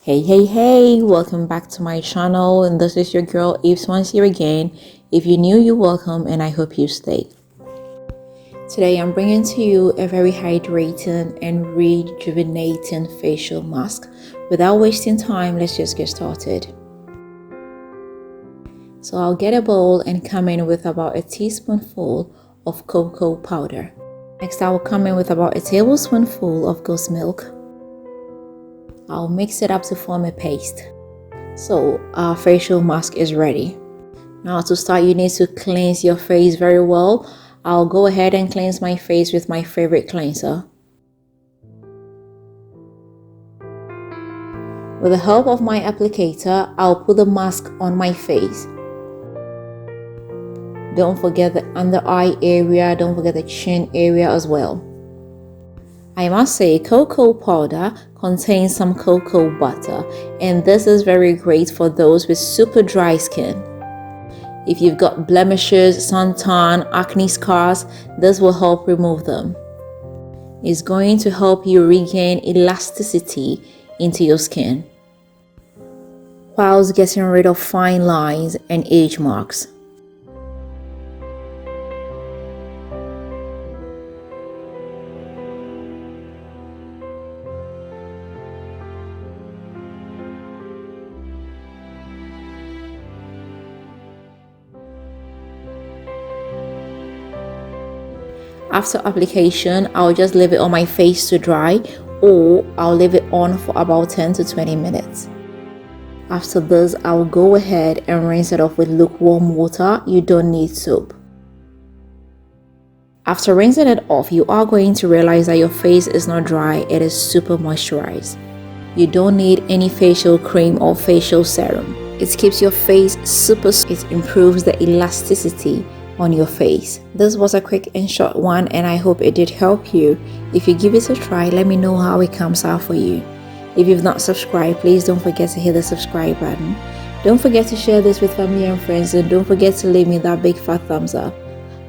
Hey, welcome back to my channel, and this is your girl Yves once here again. If you're new, you're welcome, and I hope you stay. Today I'm bringing to you a very hydrating and rejuvenating facial mask. Without wasting time, let's just get started. So I'll get a bowl and come in with about a teaspoonful of cocoa powder. Next I will come in with about a tablespoonful of goat's milk. I'll mix it up to form a paste. So our facial mask is ready. Now to start, you need to cleanse your face very well. I'll go ahead and cleanse my face with my favorite cleanser. With the help of my applicator, I'll put the mask on my face. Don't forget the under eye area, don't forget the chin area as well. I must say, cocoa powder contains some cocoa butter, and this is very great for those with super dry skin. If you've got blemishes, suntan, acne scars, this will help remove them. It's going to help you regain elasticity into your skin, whilst getting rid of fine lines and age marks. After application, I'll just leave it on my face to dry, or I'll leave it on for about 10 to 20 minutes. After this, I'll go ahead and rinse it off with lukewarm water. You don't need soap. After rinsing it off, you are going to realize that your face is not dry, it is super moisturized. You don't need any facial cream or facial serum. It keeps your face super, it improves the elasticity on your face. This was a quick and short one, and I hope it did help you. If you give it a try, let me know how it comes out for you. If you've not subscribed, please don't forget to hit the subscribe button. Don't forget to share this with family and friends, and don't forget to leave me that big fat thumbs up.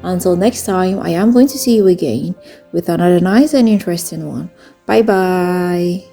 Until next time, I am going to see you again with another nice and interesting one. Bye bye.